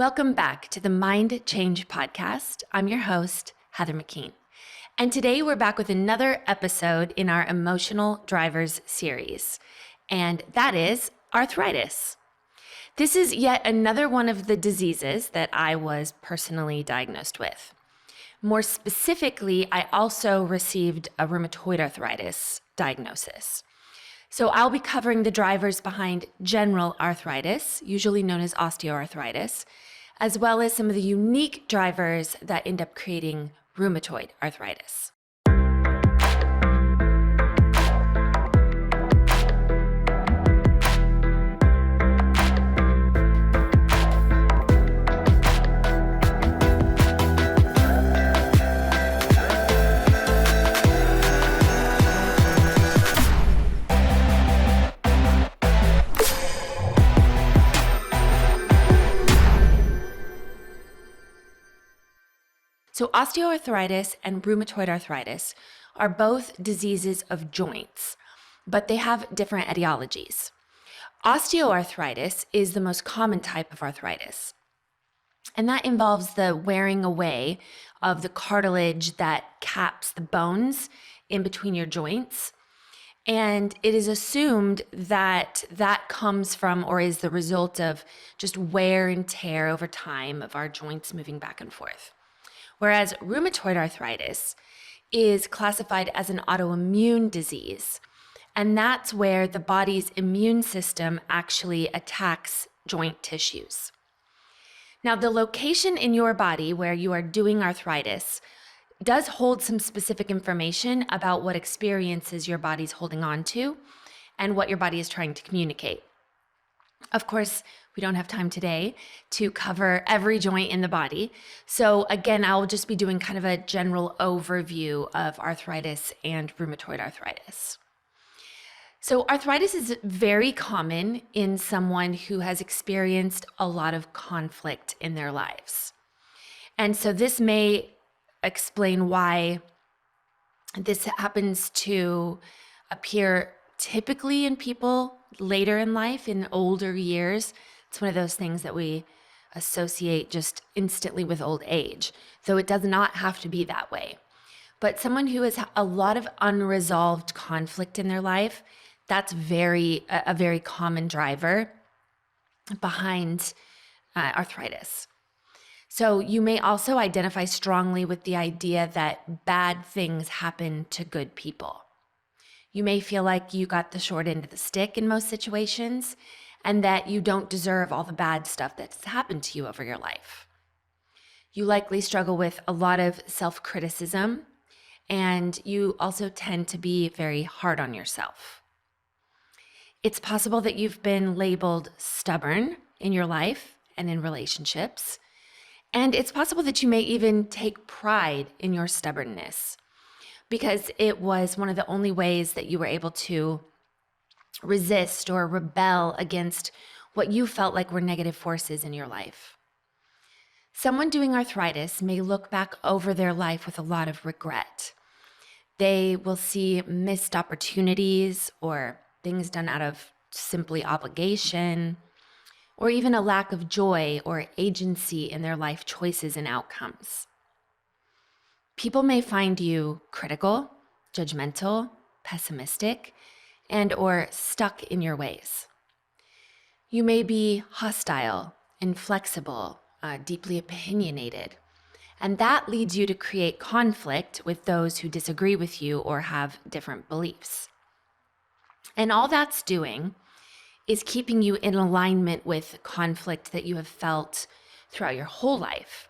Welcome back to the Mind Change Podcast. I'm your host, Heather McKean. And today we're back with another episode in our Emotional Drivers series, and that is arthritis. This is yet another one of the diseases that I was personally diagnosed with. More specifically, I also received a rheumatoid arthritis diagnosis. So I'll be covering the drivers behind general arthritis, usually known as osteoarthritis, as well as some of the unique drivers that end up creating rheumatoid arthritis. So osteoarthritis and rheumatoid arthritis are both diseases of joints, but they have different etiologies. Osteoarthritis is the most common type of arthritis, and that involves the wearing away of the cartilage that caps the bones in between your joints. And it is assumed that that comes from or is the result of just wear and tear over time of our joints moving back and forth. Whereas rheumatoid arthritis is classified as an autoimmune disease, and that's where the body's immune system actually attacks joint tissues. Now, the location in your body where you are doing arthritis does hold some specific information about what experiences your body's holding on to and what your body is trying to communicate. Of course, we don't have time today to cover every joint in the body. So again, I'll just be doing kind of a general overview of arthritis and rheumatoid arthritis. So arthritis is very common in someone who has experienced a lot of conflict in their lives. And so this may explain why this happens to appear typically in people later in life, in older years. It's one of those things that we associate just instantly with old age, though it does not have to be that way. But someone who has a lot of unresolved conflict in their life, that's a very common driver behind arthritis. So you may also identify strongly with the idea that bad things happen to good people. You may feel like you got the short end of the stick in most situations, and that you don't deserve all the bad stuff that's happened to you over your life. You likely struggle with a lot of self-criticism, and you also tend to be very hard on yourself. It's possible that you've been labeled stubborn in your life and in relationships, and it's possible that you may even take pride in your stubbornness because it was one of the only ways that you were able to resist or rebel against what you felt like were negative forces in your life. Someone doing arthritis may look back over their life with a lot of regret. They will see missed opportunities or things done out of simply obligation, or even a lack of joy or agency in their life choices and outcomes. People may find you critical, judgmental, pessimistic, and or stuck in your ways. You may be hostile, inflexible, deeply opinionated, and that leads you to create conflict with those who disagree with you or have different beliefs. And all that's doing is keeping you in alignment with conflict that you have felt throughout your whole life.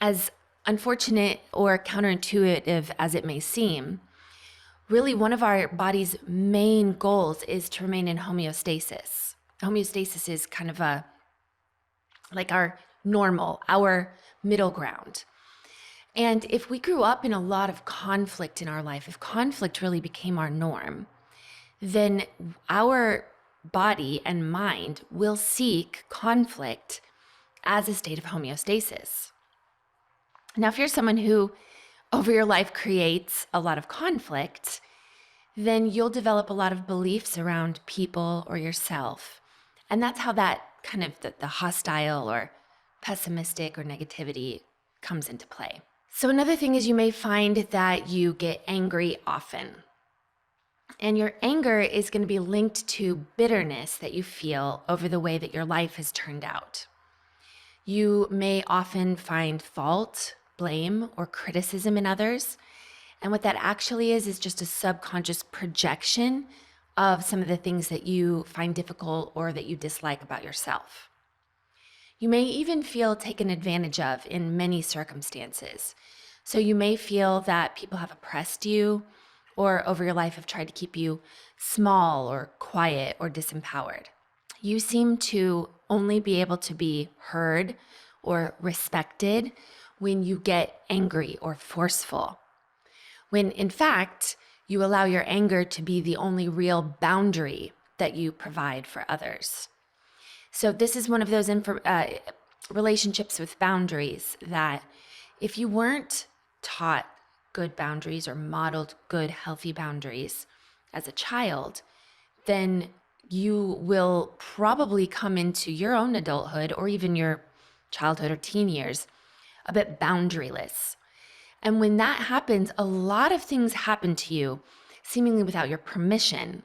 As unfortunate or counterintuitive as it may seem, really, one of our body's main goals is to remain in homeostasis. Homeostasis is kind of like our normal, our middle ground. And if we grew up in a lot of conflict in our life, if conflict really became our norm, then our body and mind will seek conflict as a state of homeostasis. Now, if you're someone who over your life creates a lot of conflict, then you'll develop a lot of beliefs around people or yourself. And that's how that kind of the hostile or pessimistic or negativity comes into play. So another thing is you may find that you get angry often. And your anger is going to be linked to bitterness that you feel over the way that your life has turned out. You may often find fault, blame, or criticism in others. And what that actually is just a subconscious projection of some of the things that you find difficult or that you dislike about yourself. You may even feel taken advantage of in many circumstances. So you may feel that people have oppressed you or over your life have tried to keep you small or quiet or disempowered. You seem to only be able to be heard or respected when you get angry or forceful, when in fact, you allow your anger to be the only real boundary that you provide for others. So this is one of those relationships with boundaries that if you weren't taught good boundaries or modeled good, healthy boundaries as a child, then you will probably come into your own adulthood or even your childhood or teen years a bit boundaryless. And when that happens, a lot of things happen to you seemingly without your permission.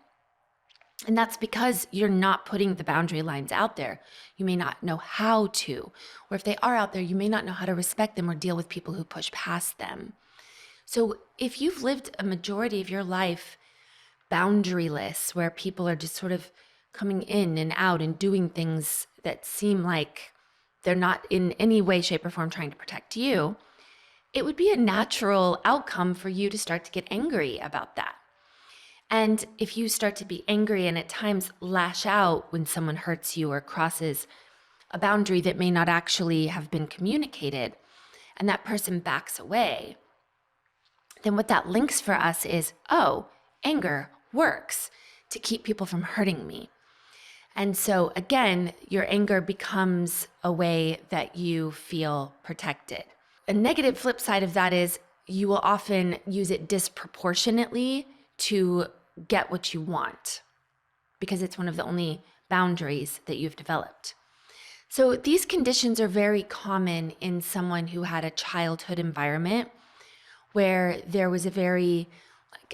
And that's because you're not putting the boundary lines out there. You may not know how to, or if they are out there, you may not know how to respect them or deal with people who push past them. So if you've lived a majority of your life boundaryless, where people are just sort of coming in and out and doing things that seem like they're not in any way, shape, or form trying to protect you, it would be a natural outcome for you to start to get angry about that. And if you start to be angry and at times lash out when someone hurts you or crosses a boundary that may not actually have been communicated, and that person backs away, then what that links for us is, oh, anger works to keep people from hurting me. And so again, your anger becomes a way that you feel protected. A negative flip side of that is you will often use it disproportionately to get what you want because it's one of the only boundaries that you've developed. So these conditions are very common in someone who had a childhood environment where there was a very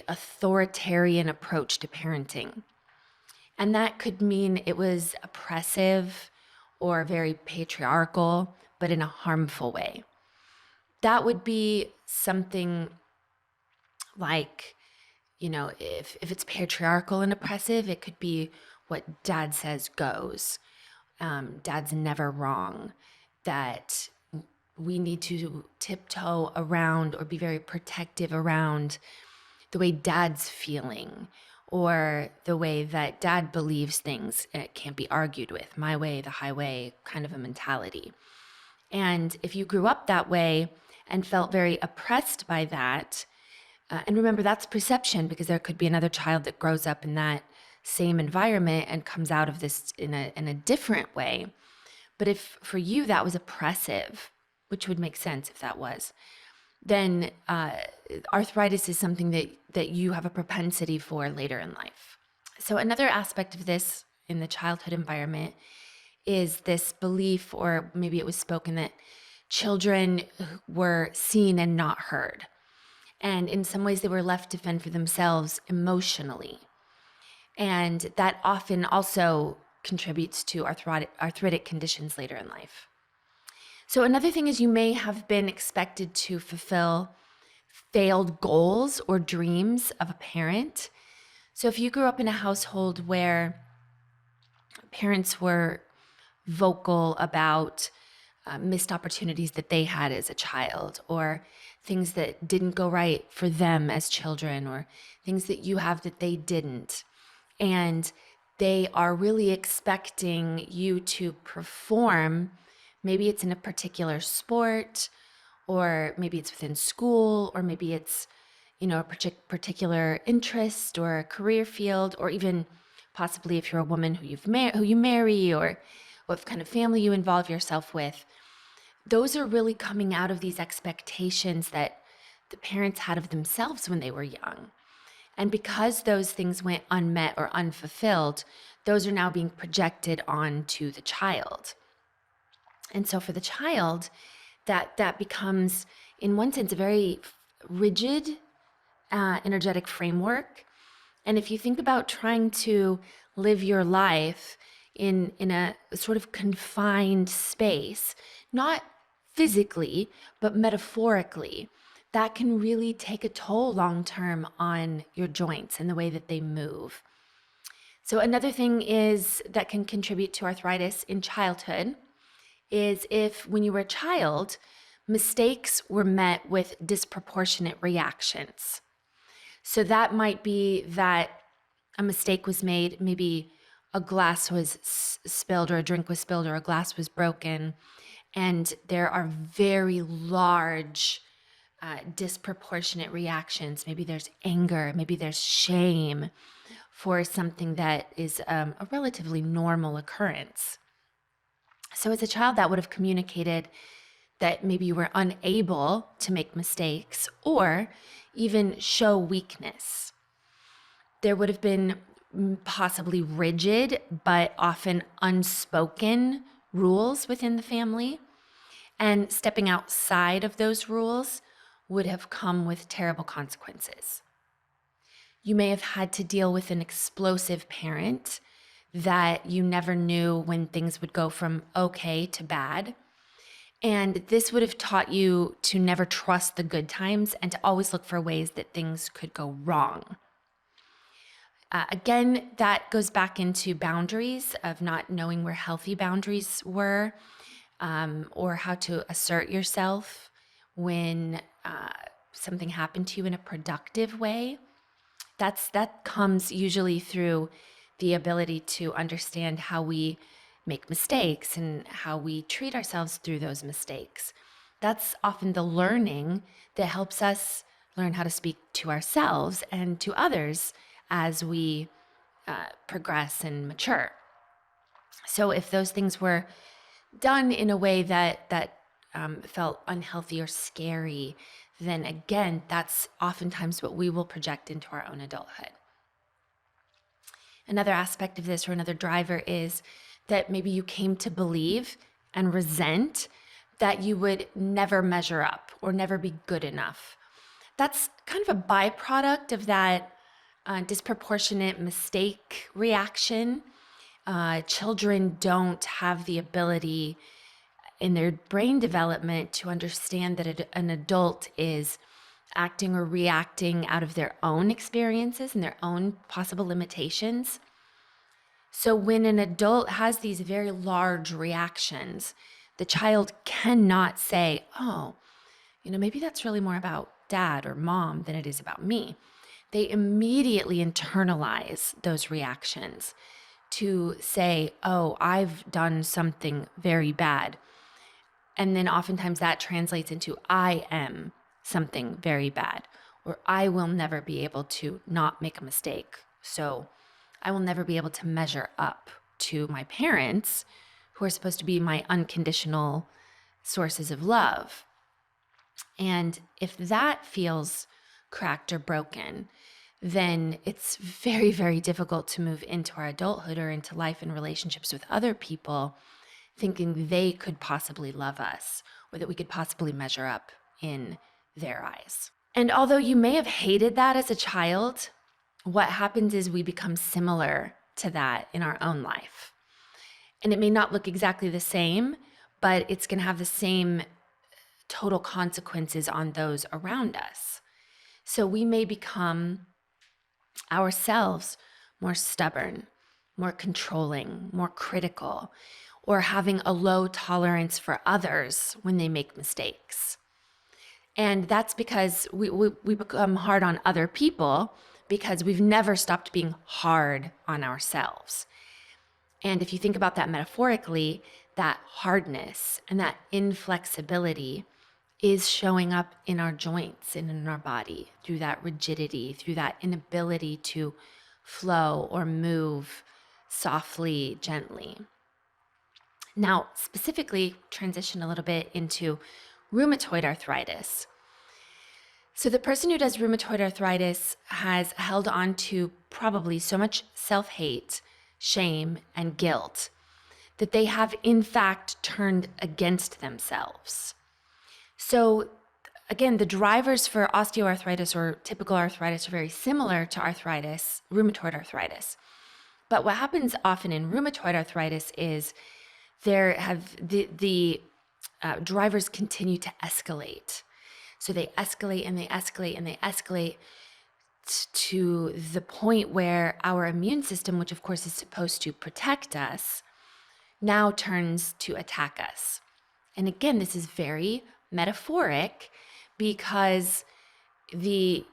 authoritarian approach to parenting. And that could mean it was oppressive or very patriarchal, but in a harmful way. That would be something like, if it's patriarchal and oppressive, it could be what dad says goes. Dad's never wrong. That we need to tiptoe around or be very protective around the way dad's feeling or the way that dad believes things. It can't be argued with. My way, the highway kind of a mentality. And if you grew up that way and felt very oppressed by that, and remember, that's perception because there could be another child that grows up in that same environment and comes out of this in a different way. But if for you that was oppressive, which would make sense if that was, then arthritis is something that you have a propensity for later in life. So another aspect of this in the childhood environment is this belief, or maybe it was spoken, that children were seen and not heard. And in some ways, they were left to fend for themselves emotionally. And that often also contributes to arthritic conditions later in life. So another thing is you may have been expected to fulfill failed goals or dreams of a parent. So if you grew up in a household where parents were vocal about missed opportunities that they had as a child, or things that didn't go right for them as children, or things that you have that they didn't, and they are really expecting you to perform. Maybe it's in a particular sport, or maybe it's within school, or maybe it's, a particular interest or a career field, or even possibly if you're a woman who you marry, or what kind of family you involve yourself with. Those are really coming out of these expectations that the parents had of themselves when they were young. And because those things went unmet or unfulfilled, those are now being projected onto the child. And so for the child, that becomes, in one sense, a very rigid, energetic framework. And if you think about trying to live your life in a sort of confined space, not physically, but metaphorically, that can really take a toll long term on your joints and the way that they move. So another thing is that can contribute to arthritis in childhood is if when you were a child, mistakes were met with disproportionate reactions. So that might be that a mistake was made, maybe a glass was spilled or a drink was spilled or a glass was broken, and there are very large disproportionate reactions. Maybe there's anger, maybe there's shame for something that is a relatively normal occurrence. So as a child, that would have communicated that maybe you were unable to make mistakes or even show weakness. There would have been possibly rigid, but often unspoken rules within the family. And stepping outside of those rules would have come with terrible consequences. You may have had to deal with an explosive parent that you never knew when things would go from okay to bad. And this would have taught you to never trust the good times and to always look for ways that things could go wrong. Again, that goes back into boundaries of not knowing where healthy boundaries were, or how to assert yourself when something happened to you in a productive way. That comes usually through the ability to understand how we make mistakes and how we treat ourselves through those mistakes. That's often the learning that helps us learn how to speak to ourselves and to others as we progress and mature. So if those things were done in a way that felt unhealthy or scary, then again, that's oftentimes what we will project into our own adulthood. Another aspect of this, or another driver, is that maybe you came to believe and resent that you would never measure up or never be good enough. That's kind of a byproduct of that disproportionate mistake reaction. Children don't have the ability in their brain development to understand that an adult is acting or reacting out of their own experiences and their own possible limitations. So when an adult has these very large reactions, the child cannot say, oh, maybe that's really more about dad or mom than it is about me. They immediately internalize those reactions to say, oh, I've done something very bad. And then oftentimes that translates into I am something very bad, or I will never be able to not make a mistake. So I will never be able to measure up to my parents, who are supposed to be my unconditional sources of love. And if that feels cracked or broken, then it's very, very difficult to move into our adulthood or into life and relationships with other people thinking they could possibly love us or that we could possibly measure up in their eyes. And although you may have hated that as a child, what happens is we become similar to that in our own life. And it may not look exactly the same, but it's going to have the same total consequences on those around us. So we may become ourselves more stubborn, more controlling, more critical, or having a low tolerance for others when they make mistakes. And that's because we become hard on other people because we've never stopped being hard on ourselves. And if you think about that metaphorically, that hardness and that inflexibility is showing up in our joints and in our body through that rigidity, through that inability to flow or move softly, gently. Now, specifically, transition a little bit into rheumatoid arthritis. So the person who does rheumatoid arthritis has held on to probably so much self-hate, shame, and guilt that they have in fact turned against themselves. So again, the drivers for osteoarthritis or typical arthritis are very similar to arthritis, rheumatoid arthritis. But what happens often in rheumatoid arthritis is there have the drivers continue to escalate. So they escalate and they escalate and they escalate to the point where our immune system, which of course is supposed to protect us, now turns to attack us. And again, this is very metaphoric because from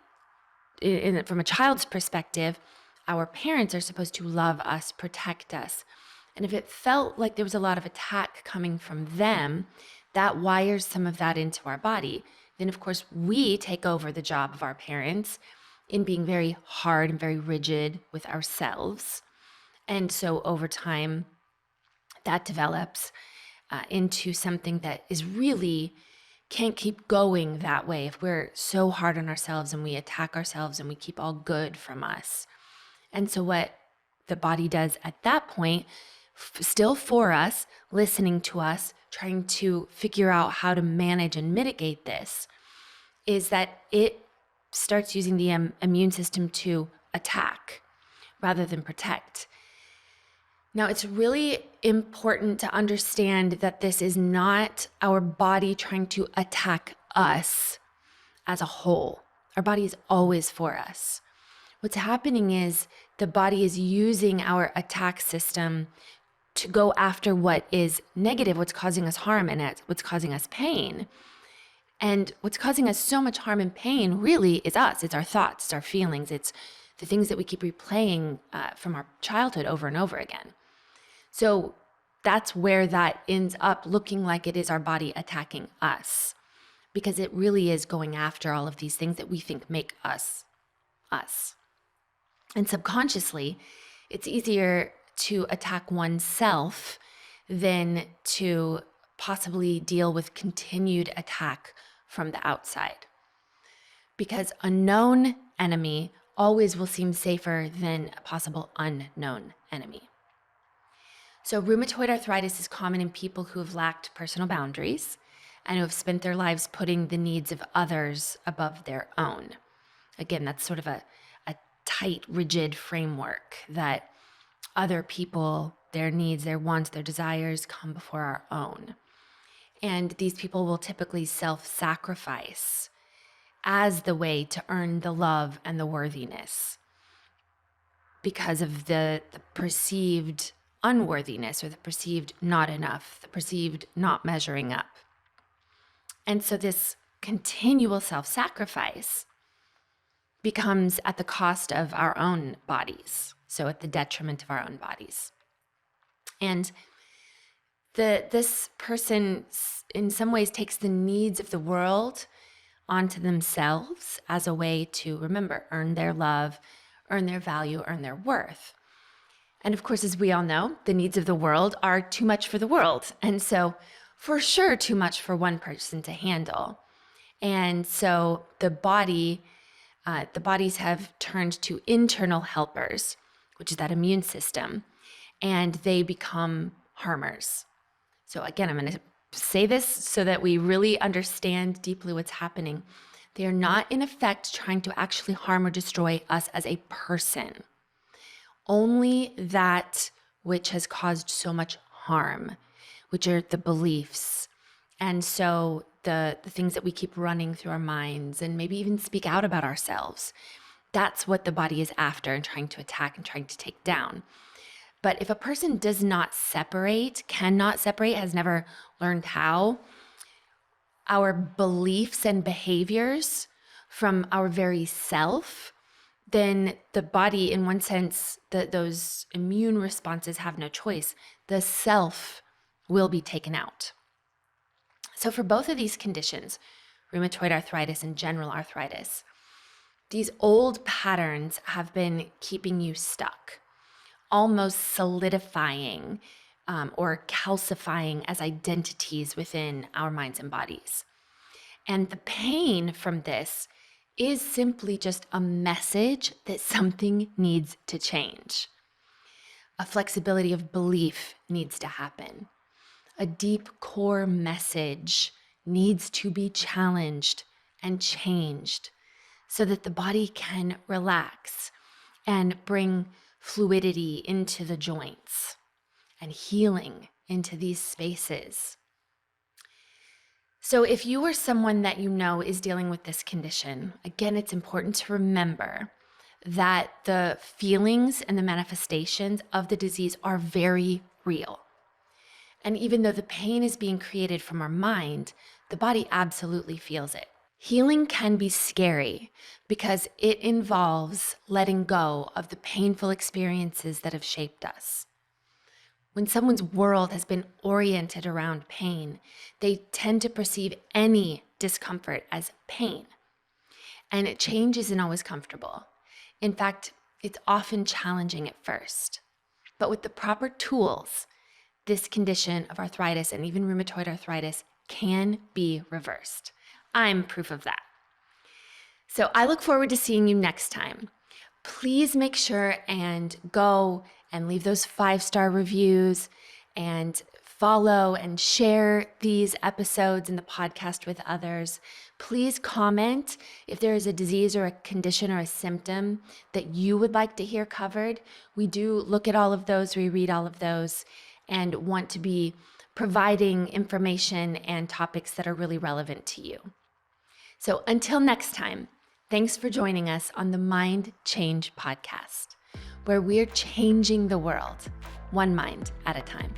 a child's perspective, our parents are supposed to love us, protect us. And if it felt like there was a lot of attack coming from them, that wires some of that into our body. Then, of course, we take over the job of our parents in being very hard and very rigid with ourselves. And so over time, that develops into something that is really can't keep going that way if we're so hard on ourselves and we attack ourselves and we keep all good from us. And so what the body does at that point, still for us, listening to us, trying to figure out how to manage and mitigate this, is that it starts using the immune system to attack rather than protect. Now, it's really important to understand that this is not our body trying to attack us as a whole. Our body is always for us. What's happening is the body is using our attack system to go after what is negative, what's causing us harm, and what's causing us pain. And what's causing us so much harm and pain really is us. It's our thoughts, it's our feelings, it's the things that we keep replaying from our childhood over and over again. So that's where that ends up looking like it is our body attacking us, because it really is going after all of these things that we think make us, us. And subconsciously, it's easier to attack oneself than to possibly deal with continued attack from the outside. Because a known enemy always will seem safer than a possible unknown enemy. So rheumatoid arthritis is common in people who have lacked personal boundaries and who have spent their lives putting the needs of others above their own. Again, that's sort of a tight, rigid framework that other people, their needs, their wants, their desires come before our own. And these people will typically self-sacrifice as the way to earn the love and the worthiness because of the perceived unworthiness or the perceived not enough, the perceived not measuring up. And so this continual self-sacrifice becomes at the cost of our own bodies, so at the detriment of our own bodies. And this person in some ways takes the needs of the world onto themselves as a way to, remember, earn their love, earn their value, earn their worth. And of course, as we all know, the needs of the world are too much for the world. And so for sure, too much for one person to handle. And so the bodies have turned to internal helpers, which is that immune system, and they become harmers. So again, I'm going to say this so that we really understand deeply what's happening. They are not in effect trying to actually harm or destroy us as a person. Only that which has caused so much harm, which are the beliefs. And so the things that we keep running through our minds and maybe even speak out about ourselves, that's what the body is after and trying to attack and trying to take down. But if a person does not separate, cannot separate, has never learned how, our beliefs and behaviors from our very self, then the body, in one sense, those immune responses have no choice. The self will be taken out. So for both of these conditions, rheumatoid arthritis and general arthritis, these old patterns have been keeping you stuck, almost solidifying or calcifying as identities within our minds and bodies. And the pain from this is simply just a message that something needs to change. A flexibility of belief needs to happen. A deep core message needs to be challenged and changed so that the body can relax and bring fluidity into the joints and healing into these spaces. So if you or someone that you know is dealing with this condition, again, it's important to remember that the feelings and the manifestations of the disease are very real. And even though the pain is being created from our mind, the body absolutely feels it. Healing can be scary because it involves letting go of the painful experiences that have shaped us. When someone's world has been oriented around pain, they tend to perceive any discomfort as pain. And change isn't always comfortable. In fact, it's often challenging at first. But with the proper tools, this condition of arthritis and even rheumatoid arthritis can be reversed. I'm proof of that. So I look forward to seeing you next time. Please make sure and go and leave those 5-star reviews and follow and share these episodes in the podcast with others. Please comment if there is a disease or a condition or a symptom that you would like to hear covered. We do look at all of those, we read all of those, and want to be providing information and topics that are really relevant to you. So until next time, thanks for joining us on the Mind Change Podcast, where we're changing the world one mind at a time.